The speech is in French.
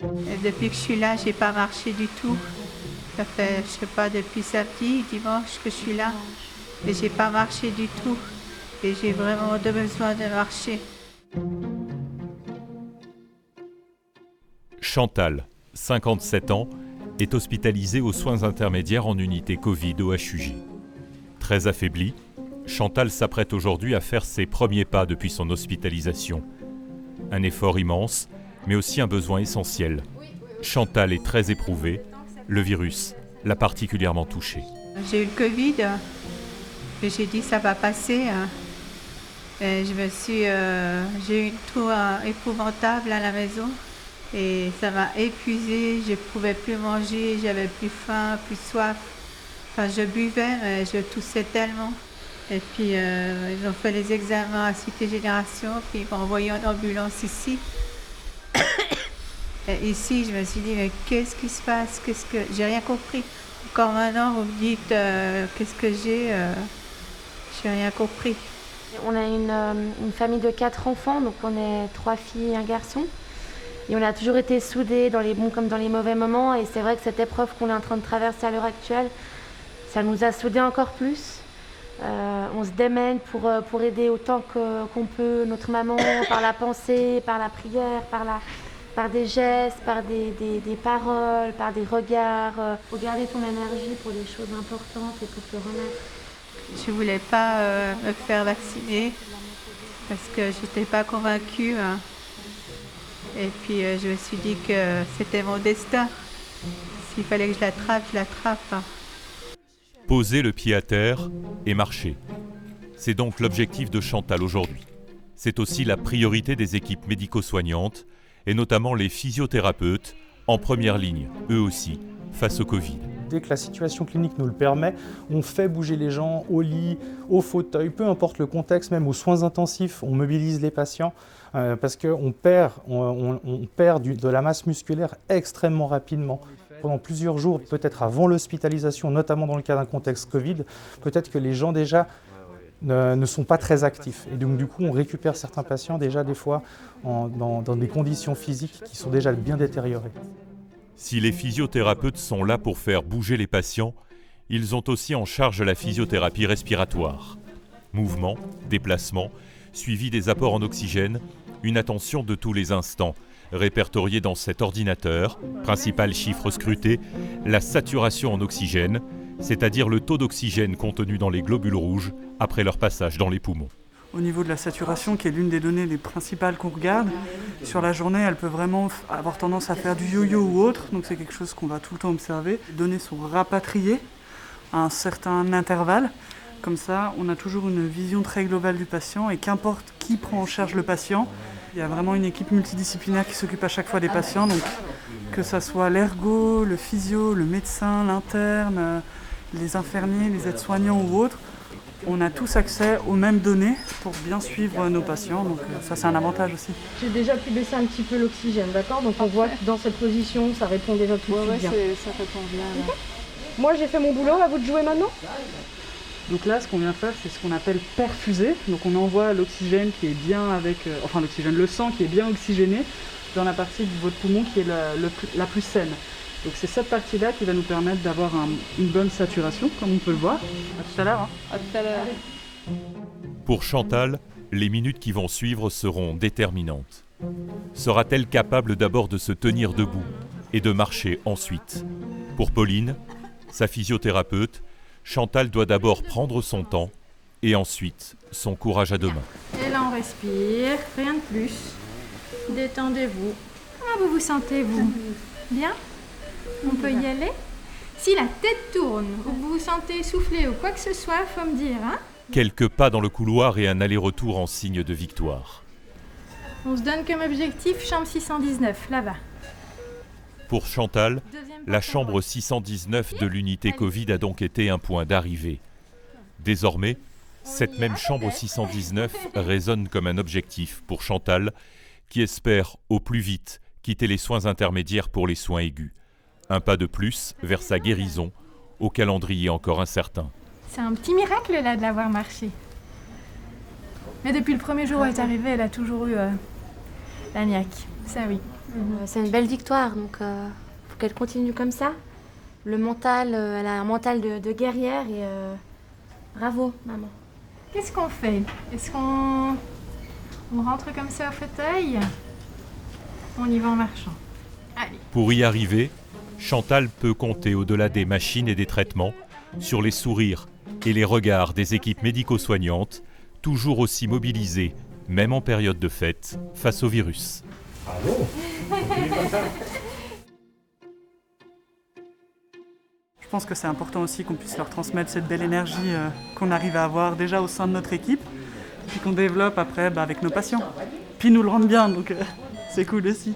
Et depuis que je suis là, j'ai pas marché du tout. Ça fait, je sais pas, depuis samedi, dimanche que je suis là. Et j'ai pas marché du tout. Et j'ai vraiment besoin de marcher. Chantal, 57 ans, est hospitalisée aux soins intermédiaires en unité Covid au HUJ. Très affaiblie, Chantal s'apprête aujourd'hui à faire ses premiers pas depuis son hospitalisation. Un effort immense, mais aussi un besoin essentiel. Chantal est très éprouvée. Le virus l'a particulièrement touchée. J'ai eu le Covid. Et j'ai dit ça va passer. Et j'ai eu une toux épouvantable à la maison. Et ça m'a épuisée, je ne pouvais plus manger, j'avais plus faim, plus soif. Enfin, je buvais, mais je toussais tellement. Et puis, ils ont fait les examens à Cité Génération, puis ils m'ont envoyé en ambulance ici. Et ici, je me suis dit, mais qu'est-ce qui se passe? J'ai rien compris. Encore maintenant, vous me dites, qu'est-ce que j'ai? J'ai rien compris. On a une famille de 4 enfants, donc on est 3 filles et un garçon. Et on a toujours été soudés dans les bons comme dans les mauvais moments. Et c'est vrai que cette épreuve qu'on est en train de traverser à l'heure actuelle, ça nous a soudés encore plus. On se démène pour aider autant qu'on peut notre maman, par la pensée, par la prière, par des gestes, par des paroles, par des regards. Faut garder ton énergie pour les choses importantes et pour te remettre. Je ne voulais pas me faire vacciner parce que je n'étais pas convaincue. Et puis je me suis dit que c'était mon destin. S'il fallait que je l'attrape, je l'attrape. Poser le pied à terre et marcher. C'est donc l'objectif de Chantal aujourd'hui. C'est aussi la priorité des équipes médico-soignantes et notamment les physiothérapeutes en première ligne, eux aussi, face au Covid. Dès que la situation clinique nous le permet, on fait bouger les gens au lit, au fauteuil, peu importe le contexte, même aux soins intensifs, on mobilise les patients parce qu'on perd de la masse musculaire extrêmement rapidement. Pendant plusieurs jours, peut-être avant l'hospitalisation, notamment dans le cas d'un contexte Covid, peut-être que les gens déjà ne sont pas très actifs. Et donc du coup, on récupère certains patients déjà des fois dans des conditions physiques qui sont déjà bien détériorées. Si les physiothérapeutes sont là pour faire bouger les patients, ils ont aussi en charge la physiothérapie respiratoire. Mouvement, déplacement, suivi des apports en oxygène, une attention de tous les instants, répertoriée dans cet ordinateur, principal chiffre scruté, la saturation en oxygène, c'est-à-dire le taux d'oxygène contenu dans les globules rouges après leur passage dans les poumons. Au niveau de la saturation, qui est l'une des données les principales qu'on regarde, sur la journée, elle peut vraiment avoir tendance à faire du yo-yo ou autre, donc c'est quelque chose qu'on va tout le temps observer. Les données sont rapatriées à un certain intervalle, comme ça on a toujours une vision très globale du patient et qu'importe qui prend en charge le patient, il y a vraiment une équipe multidisciplinaire qui s'occupe à chaque fois des patients, donc que ça soit l'ergo, le physio, le médecin, l'interne, les infirmiers, les aides-soignants ou autres. On a tous accès aux mêmes données pour bien suivre nos patients, donc ça c'est un avantage aussi. J'ai déjà pu baisser un petit peu l'oxygène, d'accord? Donc on voit que dans cette position, ça répond déjà tout de suite bien. Ça répond bien. Okay. Moi j'ai fait mon boulot, à vous de jouer maintenant? Donc là, ce qu'on vient faire, c'est ce qu'on appelle perfuser. Donc on envoie l'oxygène qui est bien le sang qui est bien oxygéné dans la partie de votre poumon qui est la plus saine. Donc c'est cette partie-là qui va nous permettre d'avoir une bonne saturation, comme on peut le voir. À tout à l'heure. À tout à l'heure. Pour Chantal, les minutes qui vont suivre seront déterminantes. Sera-t-elle capable d'abord de se tenir debout et de marcher ensuite? Pour Pauline, sa physiothérapeute, Chantal doit d'abord prendre son temps et ensuite son courage à deux mains. Et là on respire, rien de plus. Détendez-vous. Comment vous vous sentez, vous? Bien? On peut y aller? Si la tête tourne ou vous vous sentez essoufflé ou quoi que ce soit, faut me dire, hein? Quelques pas dans le couloir et un aller-retour en signe de victoire. On se donne comme objectif chambre 619, là-bas. Pour Chantal, la chambre 619 de l'unité Covid a donc été un point d'arrivée. Désormais, cette même chambre 619 résonne comme un objectif pour Chantal, qui espère au plus vite quitter les soins intermédiaires pour les soins aigus. Un pas de plus vers sa guérison, au calendrier encore incertain. C'est un petit miracle là de l'avoir marché. Mais depuis le premier jour où elle est arrivée, elle a toujours eu la niaque. Ça oui. C'est une belle victoire, donc faut qu'elle continue comme ça. Le mental, elle a un mental de guerrière et bravo, maman. Qu'est-ce qu'on fait? Est-ce qu'on rentre comme ça au fauteuil? On y va en marchant. Allez. Pour y arriver, Chantal peut compter au-delà des machines et des traitements sur les sourires et les regards des équipes médico-soignantes, toujours aussi mobilisées, même en période de fête, face au virus. Bravo. Je pense que c'est important aussi qu'on puisse leur transmettre cette belle énergie qu'on arrive à avoir déjà au sein de notre équipe, puis qu'on développe après avec nos patients. Puis ils nous le rendent bien, donc c'est cool aussi.